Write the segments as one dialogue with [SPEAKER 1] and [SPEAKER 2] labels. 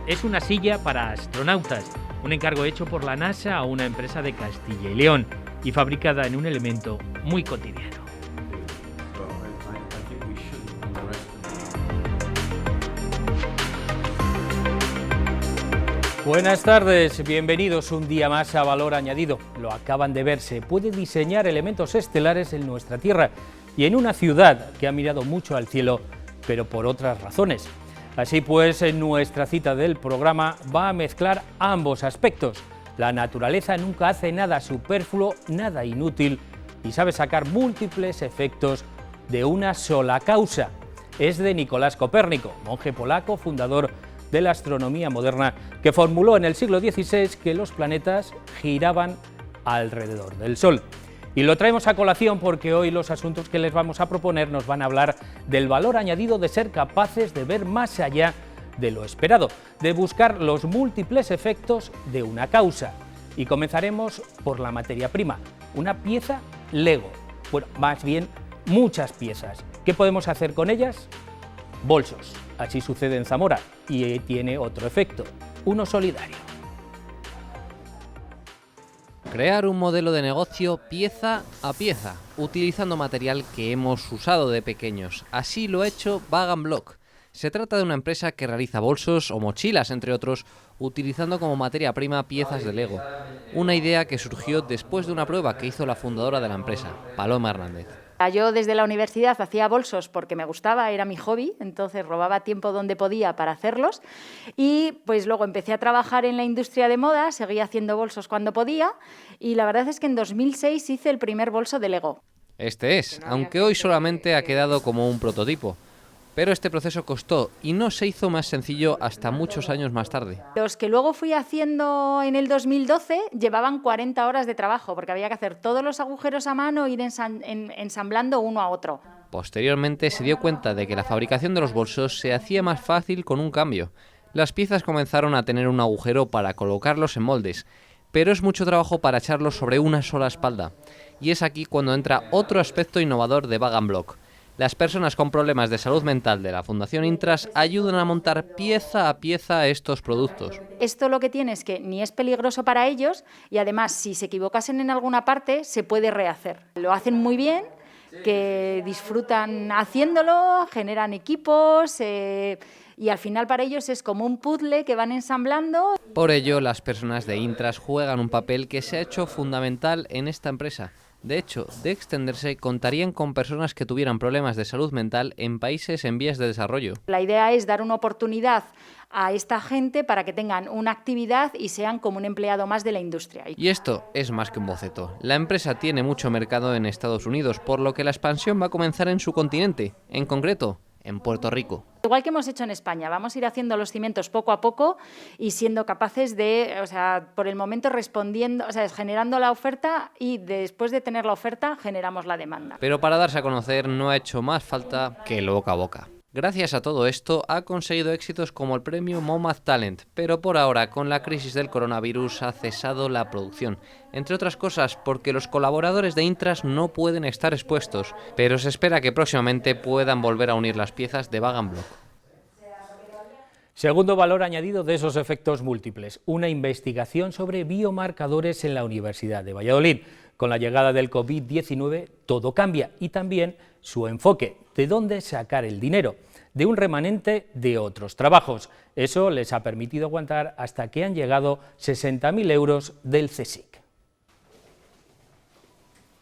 [SPEAKER 1] Es una silla para astronautas, un encargo hecho por la NASA a una empresa de Castilla y León y fabricada en un elemento muy cotidiano. Buenas tardes, bienvenidos un día más a Valor Añadido. Lo acaban de ver, se puede diseñar elementos estelares en nuestra Tierra y en una ciudad que ha mirado mucho al cielo, pero por otras razones. Así pues, en nuestra cita del programa va a mezclar ambos aspectos. La naturaleza nunca hace nada superfluo, nada inútil y sabe sacar múltiples efectos de una sola causa. Es de Nicolás Copérnico, monje polaco, fundador de la astronomía moderna, que formuló en el siglo XVI que los planetas giraban alrededor del Sol. Y lo traemos a colación porque hoy los asuntos que les vamos a proponer nos van a hablar del valor añadido de ser capaces de ver más allá de lo esperado, de buscar los múltiples efectos de una causa. Y comenzaremos por la materia prima, una pieza Lego, bueno, más bien muchas piezas. ¿Qué podemos hacer con ellas? Bolsos. Así sucede en Zamora y tiene otro efecto, uno solidario.
[SPEAKER 2] Crear un modelo de negocio pieza a pieza, utilizando material que hemos usado de pequeños. Así lo ha hecho Bag & Block. Se trata de una empresa que realiza bolsos o mochilas, entre otros, utilizando como materia prima piezas de Lego. Una idea que surgió después de una prueba que hizo la fundadora de la empresa, Paloma Hernández.
[SPEAKER 3] Yo desde la universidad hacía bolsos porque me gustaba, era mi hobby, entonces robaba tiempo donde podía para hacerlos y pues luego empecé a trabajar en la industria de moda, seguía haciendo bolsos cuando podía y la verdad es que en 2006 hice el primer bolso de Lego.
[SPEAKER 2] Este es, aunque hoy solamente ha quedado como un prototipo. Pero este proceso costó y no se hizo más sencillo hasta muchos años más tarde.
[SPEAKER 3] Los que luego fui haciendo en el 2012 llevaban 40 horas de trabajo porque había que hacer todos los agujeros a mano e ir ensamblando uno a otro.
[SPEAKER 2] Posteriormente se dio cuenta de que la fabricación de los bolsos se hacía más fácil con un cambio. Las piezas comenzaron a tener un agujero para colocarlos en moldes, pero es mucho trabajo para echarlos sobre una sola espalda. Y es aquí cuando entra otro aspecto innovador de Bag & Block. Las personas con problemas de salud mental de la Fundación Intras ayudan a montar pieza a pieza estos productos.
[SPEAKER 3] Esto lo que tiene es que ni es peligroso para ellos y además si se equivocasen en alguna parte se puede rehacer. Lo hacen muy bien, que disfrutan haciéndolo, generan equipos y al final para ellos es como un puzzle que van ensamblando.
[SPEAKER 2] Por ello, las personas de Intras juegan un papel que se ha hecho fundamental en esta empresa. De hecho, de extenderse, contarían con personas que tuvieran problemas de salud mental en países en vías de desarrollo.
[SPEAKER 3] La idea es dar una oportunidad a esta gente para que tengan una actividad y sean como un empleado más de la industria.
[SPEAKER 2] Y esto es más que un boceto. La empresa tiene mucho mercado en Estados Unidos, por lo que la expansión va a comenzar en su continente, en concreto, en Puerto Rico.
[SPEAKER 3] Igual que hemos hecho en España, vamos a ir haciendo los cimientos poco a poco y siendo capaces de, por el momento respondiendo, generando la oferta y después de tener la oferta generamos la demanda.
[SPEAKER 2] Pero para darse a conocer no ha hecho más falta que el boca a boca. Gracias a todo esto ha conseguido éxitos como el premio Momath Talent, pero por ahora con la crisis del coronavirus ha cesado la producción, entre otras cosas porque los colaboradores de Intras no pueden estar expuestos, pero se espera que próximamente puedan volver a unir las piezas de Bag & Block.
[SPEAKER 1] Segundo valor añadido de esos efectos múltiples, una investigación sobre biomarcadores en la Universidad de Valladolid. Con la llegada del COVID-19 todo cambia y también su enfoque, de dónde sacar el dinero, de un remanente de otros trabajos. Eso les ha permitido aguantar hasta que han llegado 60.000 euros del CSIC.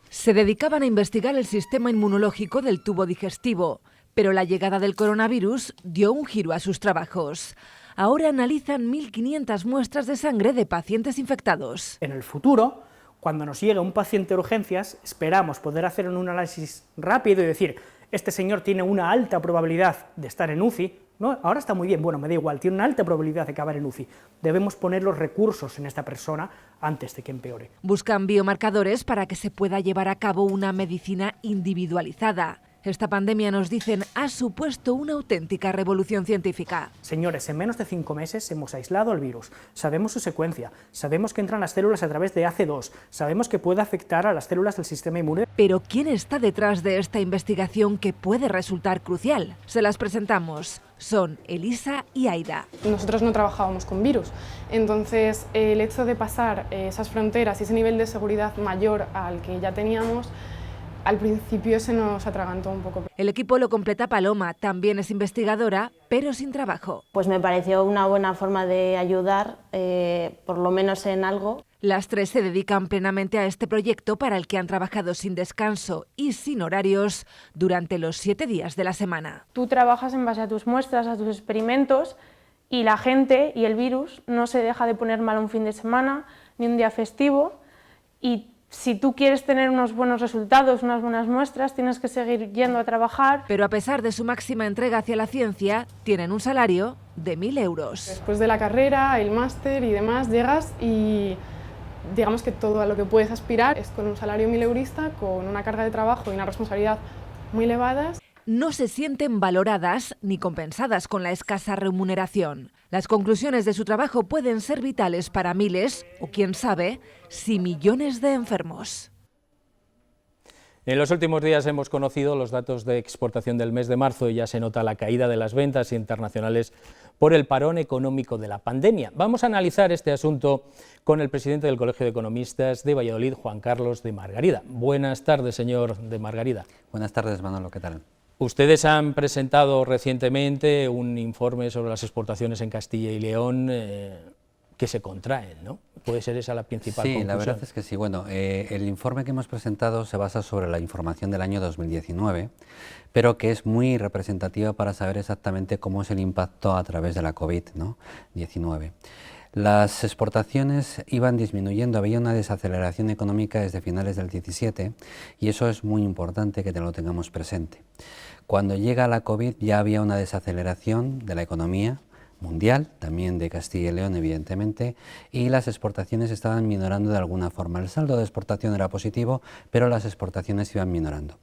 [SPEAKER 4] Se dedicaban a investigar el sistema inmunológico del tubo digestivo, pero la llegada del coronavirus dio un giro a sus trabajos. Ahora analizan 1.500 muestras de sangre de pacientes infectados.
[SPEAKER 5] En el futuro, cuando nos llegue un paciente de urgencias, esperamos poder hacer un análisis rápido y decir, este señor tiene una alta probabilidad de estar en UCI, ¿no? Ahora está muy bien, bueno, me da igual, tiene una alta probabilidad de acabar en UCI. Debemos poner los recursos en esta persona antes de que empeore.
[SPEAKER 4] Buscan biomarcadores para que se pueda llevar a cabo una medicina individualizada. Esta pandemia, nos dicen, ha supuesto una auténtica revolución científica.
[SPEAKER 5] Señores, en menos de 5 meses hemos aislado al virus, sabemos su secuencia, sabemos que entran las células a través de AC2, sabemos que puede afectar a las células del sistema inmune.
[SPEAKER 4] Pero ¿quién está detrás de esta investigación que puede resultar crucial? Se las presentamos. Son Elisa y Aida.
[SPEAKER 6] Nosotros no trabajábamos con virus, entonces el hecho de pasar esas fronteras y ese nivel de seguridad mayor al que ya teníamos, al principio se nos atragantó un poco.
[SPEAKER 4] El equipo lo completa Paloma, también es investigadora, pero sin trabajo.
[SPEAKER 7] Pues me pareció una buena forma de ayudar, por lo menos en algo.
[SPEAKER 4] Las tres se dedican plenamente a este proyecto para el que han trabajado sin descanso y sin horarios durante los 7 días de la semana.
[SPEAKER 8] Tú trabajas en base a tus muestras, a tus experimentos, y la gente y el virus no se deja de poner mal un fin de semana ni un día festivo, y si tú quieres tener unos buenos resultados, unas buenas muestras, tienes que seguir yendo a trabajar.
[SPEAKER 4] Pero a pesar de su máxima entrega hacia la ciencia, tienen un salario de 1.000 euros.
[SPEAKER 6] Después de la carrera, el máster y demás, llegas y digamos que todo a lo que puedes aspirar es con un salario 1000 eurista, con una carga de trabajo y una responsabilidad muy elevadas.
[SPEAKER 4] No se sienten valoradas ni compensadas con la escasa remuneración. Las conclusiones de su trabajo pueden ser vitales para miles, o quién sabe, si millones de enfermos.
[SPEAKER 1] En los últimos días hemos conocido los datos de exportación del mes de marzo y ya se nota la caída de las ventas internacionales por el parón económico de la pandemia. Vamos a analizar este asunto con el presidente del Colegio de Economistas de Valladolid, Juan Carlos de Margarida. Buenas tardes, señor de Margarida.
[SPEAKER 9] Buenas tardes, Manolo, ¿qué tal?
[SPEAKER 1] Ustedes han presentado recientemente un informe sobre las exportaciones en Castilla y León que se contraen, ¿no? ¿Puede ser esa la principal conclusión?
[SPEAKER 9] Sí, la verdad es que sí. Bueno, el informe que hemos presentado se basa sobre la información del año 2019, pero que es muy representativa para saber exactamente cómo es el impacto a través de la COVID-19. Las exportaciones iban disminuyendo, había una desaceleración económica desde finales del 17 y eso es muy importante que lo tengamos presente. Cuando llega la COVID ya había una desaceleración de la economía mundial, también de Castilla y León evidentemente, y las exportaciones estaban minorando de alguna forma. El saldo de exportación era positivo, pero las exportaciones iban minorando.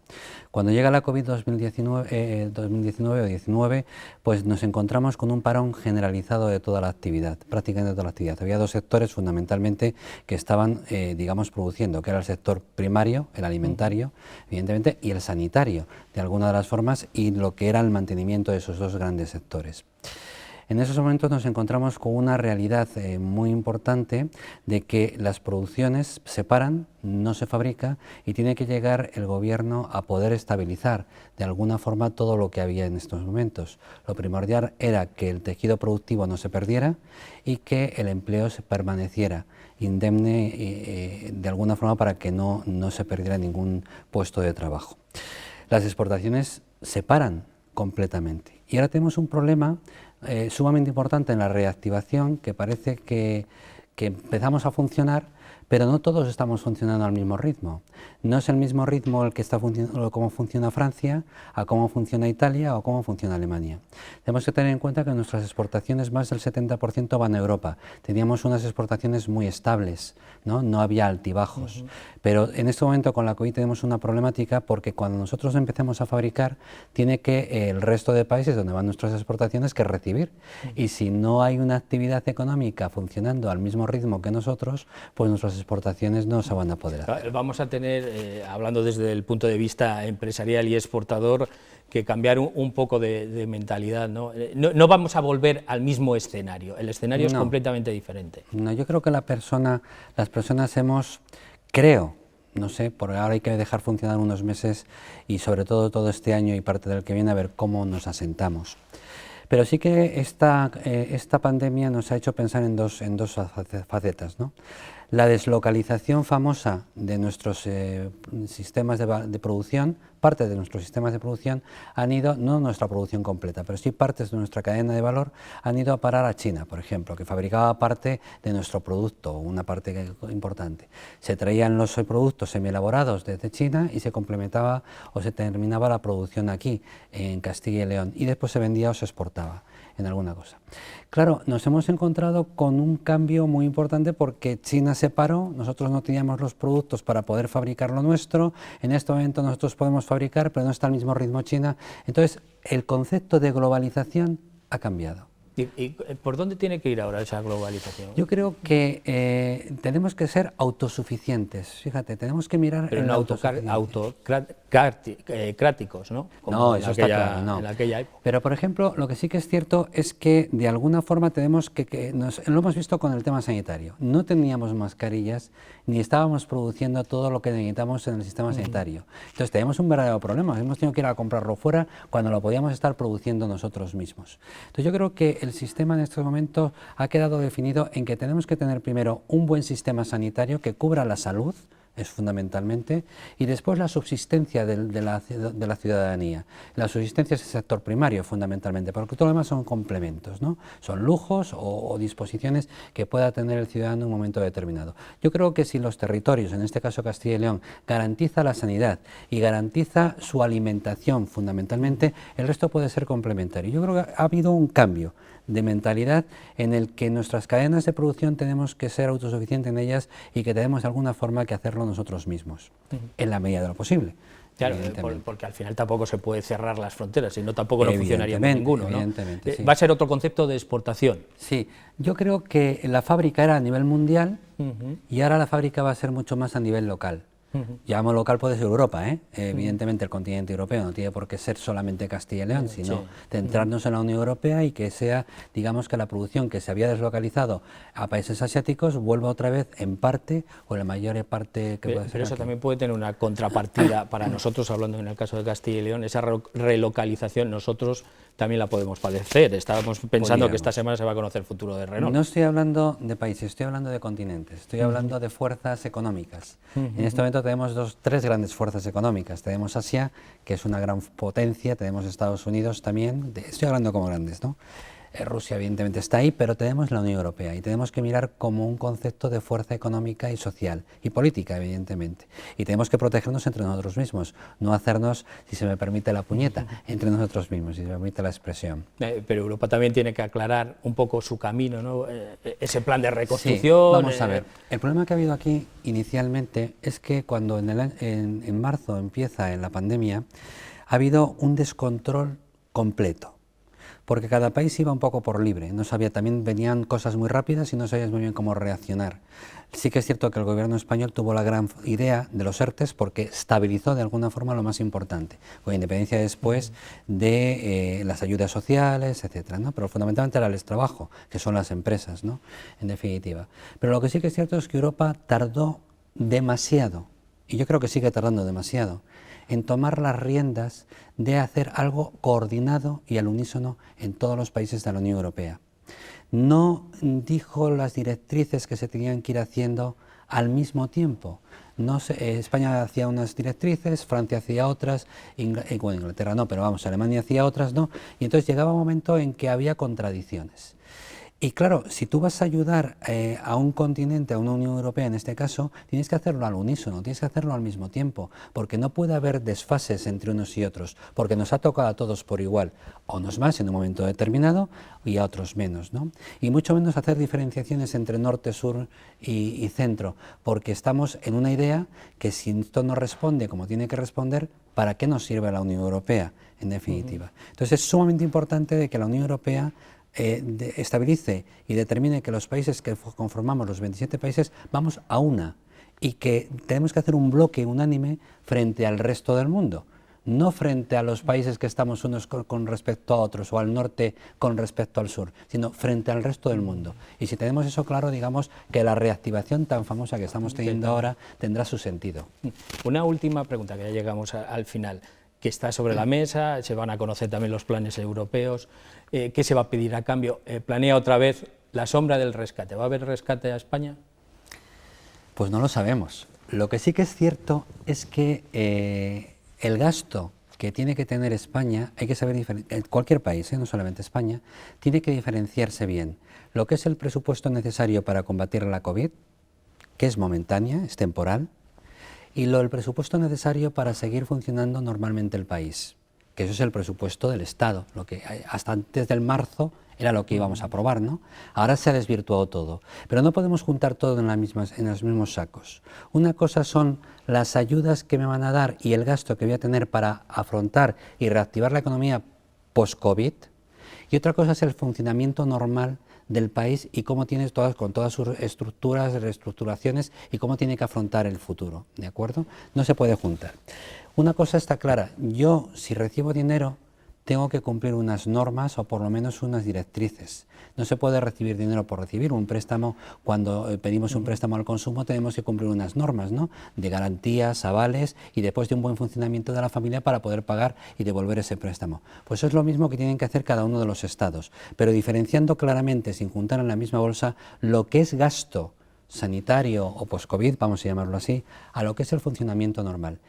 [SPEAKER 9] Cuando llega la COVID 2019, pues nos encontramos con un parón generalizado de toda la actividad, prácticamente toda la actividad. Había dos sectores fundamentalmente que estaban, digamos, produciendo, que era el sector primario, el alimentario, evidentemente, y el sanitario, de alguna de las formas, y lo que era el mantenimiento de esos dos grandes sectores. En esos momentos nos encontramos con una realidad muy importante de que las producciones se paran, no se fabrica y tiene que llegar el gobierno a poder estabilizar de alguna forma todo lo que había en estos momentos. Lo primordial era que el tejido productivo no se perdiera y que el empleo se permaneciera indemne de alguna forma para que no se perdiera ningún puesto de trabajo. Las exportaciones se paran completamente y ahora tenemos un problema sumamente importante en la reactivación, que parece que empezamos a funcionar, pero no todos estamos funcionando al mismo ritmo. No es el mismo ritmo el que está funcionando, cómo funciona Francia, a cómo funciona Italia o cómo funciona Alemania. Tenemos que tener en cuenta que nuestras exportaciones, más del 70% van a Europa. Teníamos unas exportaciones muy estables, no había altibajos. Pero en este momento con la COVID tenemos una problemática porque cuando nosotros empecemos a fabricar, tiene que el resto de países donde van nuestras exportaciones que recibir. Y si no hay una actividad económica funcionando al mismo ritmo que nosotros, pues nuestras exportaciones no se van a poder hacer.
[SPEAKER 1] Vamos a tener, hablando desde el punto de vista empresarial y exportador, que cambiar un poco de mentalidad, ¿no? No vamos a volver al mismo escenario, el escenario es completamente diferente.
[SPEAKER 9] No, yo creo que las personas hemos, creo, no sé, por ahora hay que dejar funcionar unos meses y sobre todo este año y parte del que viene a ver cómo nos asentamos. Pero sí que esta pandemia nos ha hecho pensar en dos facetas, ¿no? La deslocalización famosa de nuestros sistemas de producción, parte de nuestros sistemas de producción han ido, no nuestra producción completa, pero sí partes de nuestra cadena de valor han ido a parar a China, por ejemplo, que fabricaba parte de nuestro producto, una parte importante. Se traían los productos semielaborados desde China y se complementaba o se terminaba la producción aquí, en Castilla y León, y después se vendía o se exportaba. en alguna cosa. Claro, nos hemos encontrado con un cambio muy importante porque China se paró, nosotros no teníamos los productos para poder fabricar lo nuestro, en este momento nosotros podemos fabricar, pero no está al mismo ritmo China, entonces el concepto de globalización ha cambiado.
[SPEAKER 1] ¿Y por dónde tiene que ir ahora esa globalización?
[SPEAKER 9] Yo creo que tenemos que ser autosuficientes, fíjate, tenemos que mirar...
[SPEAKER 1] Pero no autocráticos, ¿no? Como
[SPEAKER 9] no, eso está claro, no.
[SPEAKER 1] En aquella época.
[SPEAKER 9] Pero, por ejemplo, lo que sí que es cierto es que, de alguna forma, tenemos lo hemos visto con el tema sanitario. No teníamos mascarillas, ni estábamos produciendo todo lo que necesitamos en el sistema sanitario. Entonces, tenemos un verdadero problema. Hemos tenido que ir a comprarlo fuera cuando lo podíamos estar produciendo nosotros mismos. Entonces, yo creo que el sistema en estos momentos ha quedado definido en que tenemos que tener primero un buen sistema sanitario que cubra la salud, es fundamentalmente, y después la subsistencia de la ciudadanía. La subsistencia es el sector primario, fundamentalmente, porque todo lo demás son complementos, ¿no? Son lujos o disposiciones que pueda tener el ciudadano en un momento determinado. Yo creo que si los territorios, en este caso Castilla y León, garantiza la sanidad y garantiza su alimentación, fundamentalmente, el resto puede ser complementario. Yo creo que ha habido un cambio de mentalidad en el que nuestras cadenas de producción tenemos que ser autosuficientes en ellas y que tenemos de alguna forma que hacerlo nosotros mismos, en la medida de lo posible.
[SPEAKER 1] Claro, porque al final tampoco se puede cerrar las fronteras, si no tampoco no funcionaría con ninguno, ¿no?
[SPEAKER 9] Sí.
[SPEAKER 1] Va a ser otro concepto de exportación.
[SPEAKER 9] Sí, yo creo que la fábrica era a nivel mundial y ahora la fábrica va a ser mucho más a nivel local. Llamamos local, puede ser Europa, evidentemente el continente europeo no tiene por qué ser solamente Castilla y León, sino centrarnos en la Unión Europea y que sea, digamos, que la producción que se había deslocalizado a países asiáticos vuelva otra vez en parte o en la mayor parte que puede ser.
[SPEAKER 1] Pero eso también puede tener una contrapartida para nosotros, hablando en el caso de Castilla y León, esa relocalización nosotros también la podemos padecer. Estábamos pensando que esta semana se va a conocer el futuro de Renault.
[SPEAKER 9] No estoy hablando de países, estoy hablando de continentes, estoy hablando de fuerzas económicas. En este momento tenemos tres grandes fuerzas económicas. Tenemos Asia, que es una gran potencia, tenemos Estados Unidos también, estoy hablando como grandes, ¿no? Rusia evidentemente está ahí, pero tenemos la Unión Europea y tenemos que mirar como un concepto de fuerza económica y social y política, evidentemente. Y tenemos que protegernos entre nosotros mismos, no hacernos, si se me permite la puñeta, entre nosotros mismos, si se me permite la expresión.
[SPEAKER 1] Pero Europa también tiene que aclarar un poco su camino, ¿no? Ese plan de reconstrucción.
[SPEAKER 9] Sí, vamos a ver, el problema que ha habido aquí inicialmente es que cuando en marzo empieza la pandemia, ha habido un descontrol completo. Porque cada país iba un poco por libre, no sabía, también venían cosas muy rápidas y no sabías muy bien cómo reaccionar. Sí que es cierto que el gobierno español tuvo la gran idea de los ERTEs porque estabilizó de alguna forma lo más importante, con independencia después de las ayudas sociales, etcétera, ¿no? Pero fundamentalmente era el trabajo, que son las empresas, ¿no? En definitiva. Pero lo que sí que es cierto es que Europa tardó demasiado, y yo creo que sigue tardando demasiado, en tomar las riendas de hacer algo coordinado y al unísono en todos los países de la Unión Europea. No dijo las directrices que se tenían que ir haciendo al mismo tiempo. No sé, España hacía unas directrices, Francia hacía otras, bueno, Inglaterra no, pero vamos, Alemania hacía otras, no, y entonces llegaba un momento en que había contradicciones. Y claro, si tú vas a ayudar a un continente, a una Unión Europea en este caso, tienes que hacerlo al unísono, tienes que hacerlo al mismo tiempo, porque no puede haber desfases entre unos y otros, porque nos ha tocado a todos por igual, a unos más en un momento determinado y a otros menos, ¿no? Y mucho menos hacer diferenciaciones entre norte, sur y centro, porque estamos en una idea que si esto no responde como tiene que responder, ¿para qué nos sirve la Unión Europea, en definitiva? Entonces es sumamente importante de que la Unión Europea estabilice y determine que los países que conformamos, los 27 países, vamos a una y que tenemos que hacer un bloque unánime frente al resto del mundo, no frente a los países que estamos unos con respecto a otros o al norte con respecto al sur, sino frente al resto del mundo. Y si tenemos eso claro, digamos que la reactivación tan famosa que estamos teniendo ahora tendrá su sentido.
[SPEAKER 1] Una última pregunta, que ya llegamos al final, que está sobre la mesa, se van a conocer también los planes europeos. ¿Qué se va a pedir a cambio? ¿Planea otra vez la sombra del rescate? ¿Va a haber rescate a España?
[SPEAKER 9] Pues no lo sabemos. Lo que sí que es cierto es que el gasto que tiene que tener España, hay que saber, cualquier país, no solamente España, tiene que diferenciarse bien. Lo que es el presupuesto necesario para combatir la COVID, que es momentánea, es temporal, y el presupuesto necesario para seguir funcionando normalmente el país, que eso es el presupuesto del Estado, lo que hasta antes del marzo era lo que íbamos a probar, ¿no? Ahora se ha desvirtuado todo, pero no podemos juntar todo en los mismos sacos. Una cosa son las ayudas que me van a dar y el gasto que voy a tener para afrontar y reactivar la economía post-COVID, y otra cosa es el funcionamiento normal del país y cómo tiene con todas sus estructuras, reestructuraciones y cómo tiene que afrontar el futuro, ¿de acuerdo? No se puede juntar. Una cosa está clara, yo si recibo dinero tengo que cumplir unas normas o por lo menos unas directrices. No se puede recibir dinero por recibir. Un préstamo, cuando pedimos un préstamo al consumo, tenemos que cumplir unas normas, ¿no?, de garantías, avales y después de un buen funcionamiento de la familia para poder pagar y devolver ese préstamo. Pues eso es lo mismo que tienen que hacer cada uno de los estados, pero diferenciando claramente, sin juntar en la misma bolsa, lo que es gasto sanitario o post-COVID, vamos a llamarlo así, a lo que es el funcionamiento normal.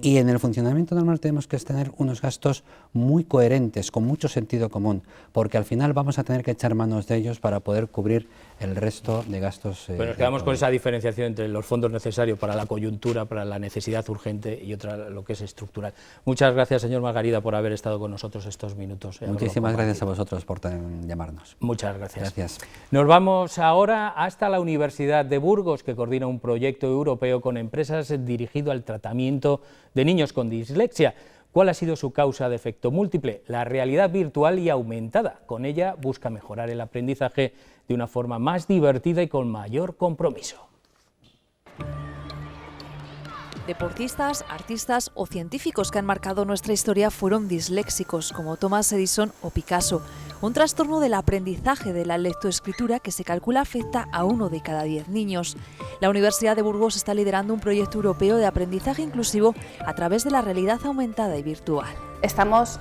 [SPEAKER 9] Y en el funcionamiento normal tenemos que tener unos gastos muy coherentes, con mucho sentido común, porque al final vamos a tener que echar manos de ellos para poder cubrir el resto de gastos.
[SPEAKER 1] Pero nos quedamos con esa diferenciación entre los fondos necesarios para la coyuntura, para la necesidad urgente y otra lo que es estructural. Muchas gracias, señor Margarida, por haber estado con nosotros estos minutos.
[SPEAKER 9] Muchísimas gracias a vosotros por llamarnos.
[SPEAKER 1] Muchas gracias.
[SPEAKER 9] Gracias.
[SPEAKER 1] Nos vamos ahora hasta la Universidad de Burgos, que coordina un proyecto europeo con empresas dirigido al tratamiento de niños con dislexia. ¿Cuál ha sido su causa de efecto múltiple? La realidad virtual y aumentada. Con ella busca mejorar el aprendizaje de una forma más divertida y con mayor compromiso.
[SPEAKER 10] Deportistas, artistas o científicos que han marcado nuestra historia fueron disléxicos, como Thomas Edison o Picasso. Un trastorno del aprendizaje de la lectoescritura que se calcula afecta a 1 de cada 10 niños. La Universidad de Burgos está liderando un proyecto europeo de aprendizaje inclusivo a través de la realidad aumentada y virtual.
[SPEAKER 11] Estamos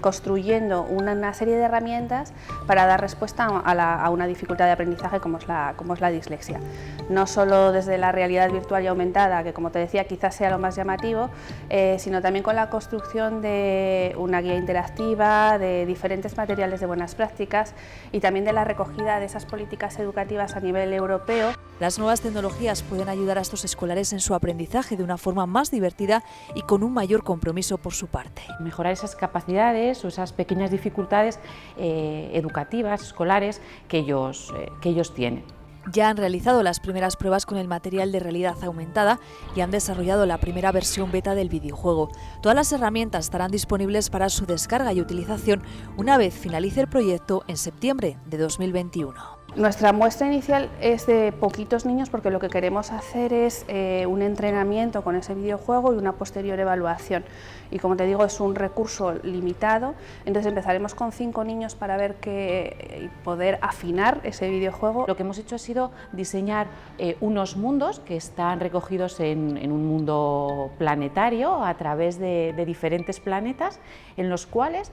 [SPEAKER 11] construyendo una serie de herramientas para dar respuesta a una dificultad de aprendizaje como es la dislexia. No solo desde la realidad virtual y aumentada, que como te decía quizás sea lo más llamativo, sino también con la construcción de una guía interactiva, de diferentes materiales de buenas prácticas y también de la recogida de esas políticas educativas a nivel europeo.
[SPEAKER 10] Las nuevas tecnologías pueden ayudar a estos escolares en su aprendizaje de una forma más divertida y con un mayor compromiso por su parte.
[SPEAKER 12] Mejorar esas capacidades o esas pequeñas dificultades educativas, escolares que ellos tienen.
[SPEAKER 10] Ya han realizado las primeras pruebas con el material de realidad aumentada y han desarrollado la primera versión beta del videojuego. Todas las herramientas estarán disponibles para su descarga y utilización una vez finalice el proyecto en septiembre de 2021.
[SPEAKER 11] Nuestra muestra inicial es de poquitos niños porque lo que queremos hacer es un entrenamiento con ese videojuego y una posterior evaluación. Y como te digo, es un recurso limitado, entonces empezaremos con 5 niños para ver y poder afinar ese videojuego.
[SPEAKER 12] Lo que hemos hecho ha sido diseñar unos mundos que están recogidos en un mundo planetario a través de diferentes planetas, en los cuales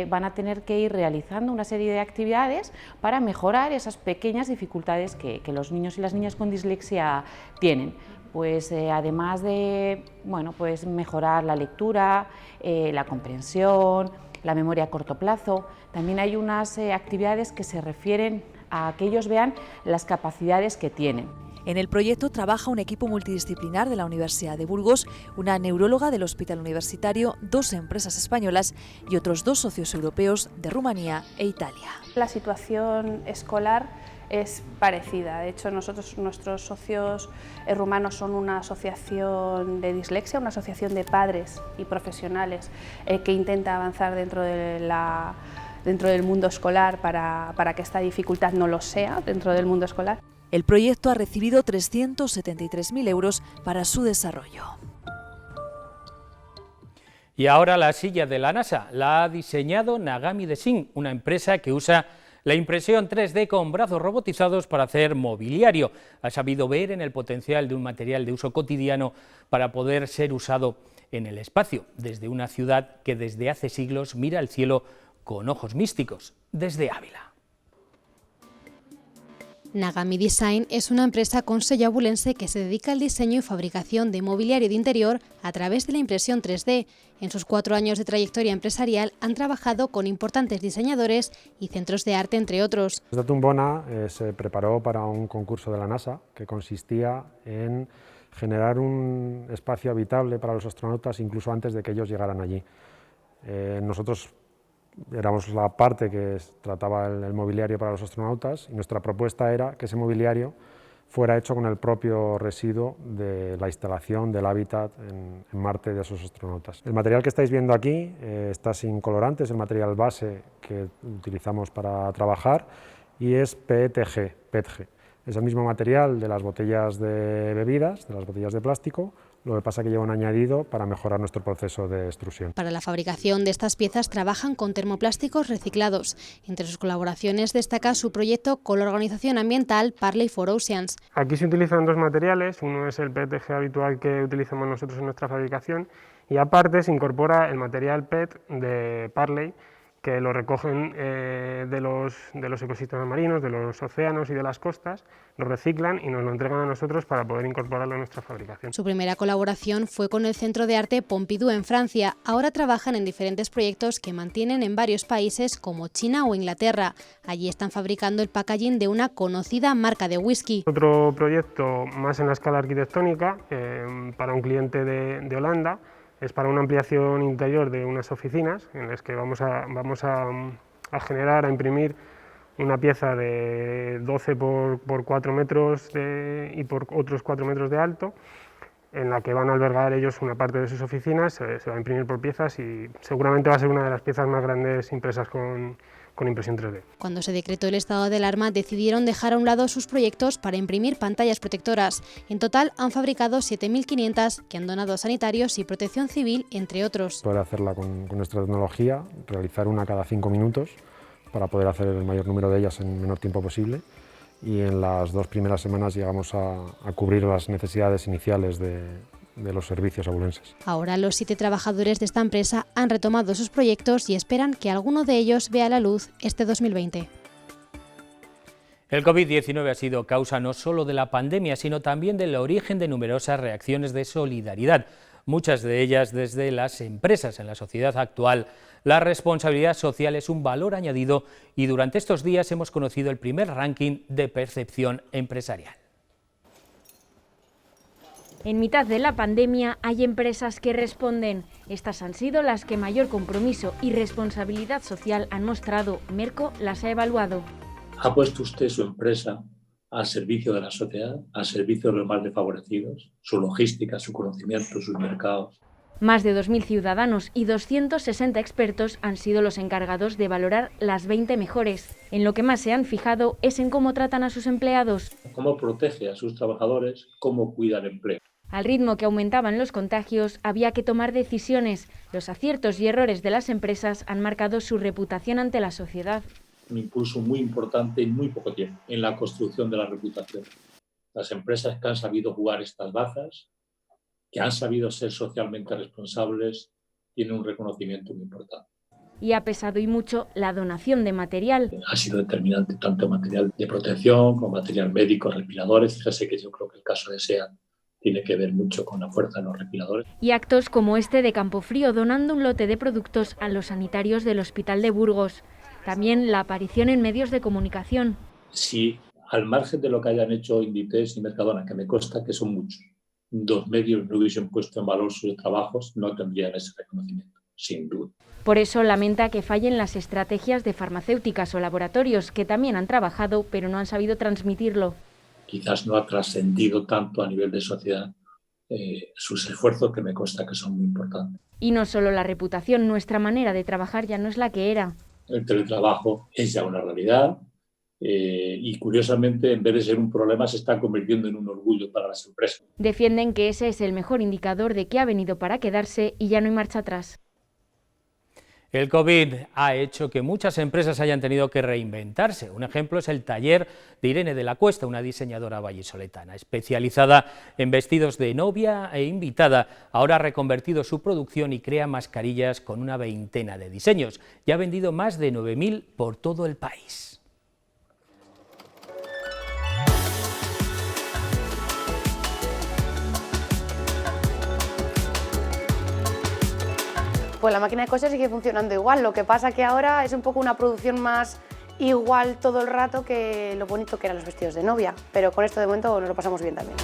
[SPEAKER 12] van a tener que ir realizando una serie de actividades para mejorar esas pequeñas dificultades que los niños y las niñas con dislexia tienen. Pues además de pues mejorar la lectura, la comprensión, la memoria a corto plazo, también hay unas actividades que se refieren a que ellos vean las capacidades que tienen.
[SPEAKER 10] En el proyecto trabaja un equipo multidisciplinar de la Universidad de Burgos, una neuróloga del Hospital Universitario, 2 empresas españolas y otros 2 socios europeos de Rumanía e Italia.
[SPEAKER 11] La situación escolar es parecida. De hecho, nuestros socios rumanos son una asociación de dislexia, una asociación de padres y profesionales que intenta avanzar dentro del mundo escolar para que esta dificultad no lo sea dentro del mundo escolar.
[SPEAKER 10] El proyecto ha recibido 373.000 euros para su desarrollo.
[SPEAKER 1] Y ahora la silla de la NASA la ha diseñado Nagami Design, una empresa que usa la impresión 3D con brazos robotizados para hacer mobiliario. Ha sabido ver en el potencial de un material de uso cotidiano para poder ser usado en el espacio, desde una ciudad que desde hace siglos mira al cielo con ojos místicos, desde Ávila.
[SPEAKER 13] Nagami Design es una empresa con sello abulense que se dedica al diseño y fabricación de mobiliario de interior a través de la impresión 3D. En sus 4 años de trayectoria empresarial han trabajado con importantes diseñadores y centros de arte, entre otros.
[SPEAKER 14] Datum Bona se preparó para un concurso de la NASA que consistía en generar un espacio habitable para los astronautas incluso antes de que ellos llegaran allí. Nosotros éramos la parte que trataba el mobiliario para los astronautas y nuestra propuesta era que ese mobiliario fuera hecho con el propio residuo de la instalación del hábitat en Marte de esos astronautas. El material que estáis viendo aquí está sin colorantes, es el material base que utilizamos para trabajar y es PETG. Es el mismo material de las botellas de bebidas, de las botellas de plástico, lo que pasa es que lleva un añadido para mejorar nuestro proceso de extrusión.
[SPEAKER 13] Para la fabricación de estas piezas trabajan con termoplásticos reciclados. Entre sus colaboraciones destaca su proyecto con la organización ambiental Parley for Oceans.
[SPEAKER 15] Aquí se utilizan dos materiales, uno es el PETG habitual que utilizamos nosotros en nuestra fabricación y aparte se incorpora el material PET de Parley, que lo recogen de los ecosistemas marinos, de los océanos y de las costas, lo reciclan y nos lo entregan a nosotros para poder incorporarlo a nuestra fabricación.
[SPEAKER 13] Su primera colaboración fue con el Centro de Arte Pompidou en Francia. Ahora trabajan en diferentes proyectos que mantienen en varios países como China o Inglaterra. Allí están fabricando el packaging de una conocida marca de whisky.
[SPEAKER 15] Otro proyecto más en la escala arquitectónica para un cliente de Holanda. Es para una ampliación interior de unas oficinas en las que vamos a generar, a imprimir una pieza de 12 por 4 metros y por otros 4 metros de alto, en la que van a albergar ellos una parte de sus oficinas, se va a imprimir por piezas y seguramente va a ser una de las piezas más grandes impresas con impresión 3D.
[SPEAKER 13] Cuando se decretó el estado de alarma, decidieron dejar a un lado sus proyectos para imprimir pantallas protectoras. En total han fabricado 7.500 que han donado a sanitarios y protección civil, entre otros.
[SPEAKER 14] Poder hacerla con nuestra tecnología, realizar una cada 5 minutos para poder hacer el mayor número de ellas en el menor tiempo posible y en las 2 primeras semanas llegamos a cubrir las necesidades iniciales de los servicios abulenses.
[SPEAKER 13] Ahora los 7 trabajadores de esta empresa han retomado sus proyectos y esperan que alguno de ellos vea la luz este 2020.
[SPEAKER 1] El COVID-19 ha sido causa no solo de la pandemia, sino también del origen de numerosas reacciones de solidaridad, muchas de ellas desde las empresas. En la sociedad actual, la responsabilidad social es un valor añadido y durante estos días hemos conocido el primer ranking de percepción empresarial.
[SPEAKER 16] En mitad de la pandemia hay empresas que responden. Estas han sido las que mayor compromiso y responsabilidad social han mostrado. Merco las ha evaluado.
[SPEAKER 17] ¿Ha puesto usted su empresa al servicio de la sociedad, al servicio de los más desfavorecidos? Su logística, su conocimiento, sus mercados.
[SPEAKER 16] Más de 2.000 ciudadanos y 260 expertos han sido los encargados de valorar las 20 mejores. En lo que más se han fijado es en cómo tratan a sus empleados.
[SPEAKER 17] Cómo protege a sus trabajadores, cómo cuida el empleo.
[SPEAKER 16] Al ritmo que aumentaban los contagios, había que tomar decisiones. Los aciertos y errores de las empresas han marcado su reputación ante la sociedad.
[SPEAKER 17] Un impulso muy importante en muy poco tiempo en la construcción de la reputación. Las empresas que han sabido jugar estas bazas, que han sabido ser socialmente responsables, tienen un reconocimiento muy importante.
[SPEAKER 16] Y ha pesado y mucho la donación de material.
[SPEAKER 17] Ha sido determinante tanto material de protección como material médico, respiradores. Fíjese que yo creo que el caso de SEAT tiene que ver mucho con la fuerza de los respiradores.
[SPEAKER 16] Y actos como este de Campofrío donando un lote de productos a los sanitarios del Hospital de Burgos. También la aparición en medios de comunicación.
[SPEAKER 17] Si al margen de lo que hayan hecho Inditex y Mercadona, que me consta que son muchos, 2 medios no hubiesen puesto en valor sus trabajos, no tendrían ese reconocimiento, sin duda.
[SPEAKER 16] Por eso lamenta que fallen las estrategias de farmacéuticas o laboratorios, que también han trabajado, pero no han sabido transmitirlo.
[SPEAKER 17] Quizás no ha trascendido tanto a nivel de sociedad sus esfuerzos, que me consta que son muy importantes.
[SPEAKER 16] Y no solo la reputación, nuestra manera de trabajar ya no es la que era.
[SPEAKER 17] El teletrabajo es ya una realidad y curiosamente, en vez de ser un problema, se está convirtiendo en un orgullo para las empresas.
[SPEAKER 16] Defienden que ese es el mejor indicador de que ha venido para quedarse y ya no hay marcha atrás.
[SPEAKER 1] El COVID ha hecho que muchas empresas hayan tenido que reinventarse. Un ejemplo es el taller de Irene de la Cuesta, una diseñadora vallisoletana especializada en vestidos de novia e invitada. Ahora ha reconvertido su producción y crea mascarillas con una veintena de diseños. Ya ha vendido más de 9.000 por todo el país.
[SPEAKER 18] Pues la máquina de coser sigue funcionando igual, lo que pasa que ahora es un poco una producción más igual todo el rato que lo bonito que eran los vestidos de novia, pero con esto de momento nos lo pasamos bien también.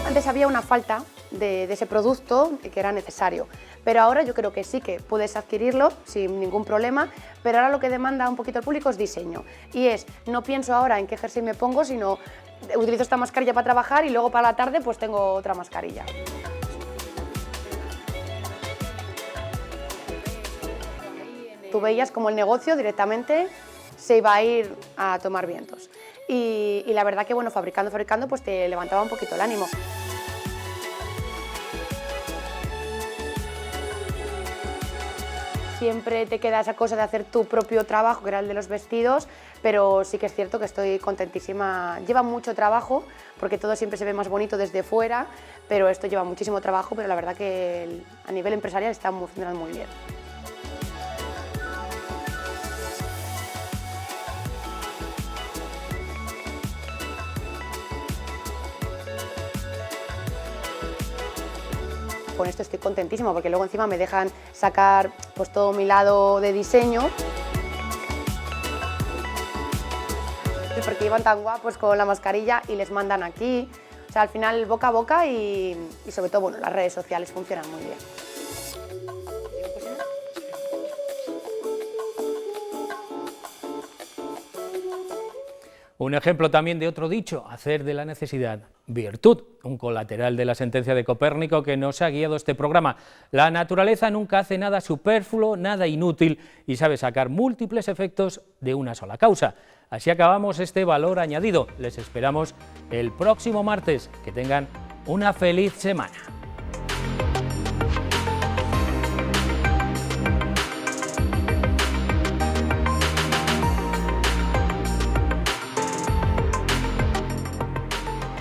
[SPEAKER 18] Antes había una falta de ese producto que era necesario. Pero ahora yo creo que sí que puedes adquirirlo sin ningún problema, pero ahora lo que demanda un poquito el público es diseño. Y es, no pienso ahora en qué jersey me pongo, sino utilizo esta mascarilla para trabajar y luego para la tarde pues tengo otra mascarilla. Tú veías como el negocio directamente se iba a ir a tomar vientos. Y la verdad que bueno, fabricando, pues te levantaba un poquito el ánimo. Siempre te queda esa cosa de hacer tu propio trabajo, que era el de los vestidos, pero sí que es cierto que estoy contentísima. Lleva mucho trabajo, porque todo siempre se ve más bonito desde fuera, pero esto lleva muchísimo trabajo, pero la verdad que a nivel empresarial está funcionando muy bien. Con esto estoy contentísima porque luego encima me dejan sacar pues todo mi lado de diseño, porque iban tan guapos con la mascarilla y les mandan aquí. O sea, al final boca a boca y sobre todo bueno, las redes sociales funcionan muy bien.
[SPEAKER 1] Un ejemplo también de otro dicho, hacer de la necesidad virtud, un colateral de la sentencia de Copérnico que nos ha guiado este programa. La naturaleza nunca hace nada superfluo, nada inútil y sabe sacar múltiples efectos de una sola causa. Así acabamos este valor añadido. Les esperamos el próximo martes. Que tengan una feliz semana.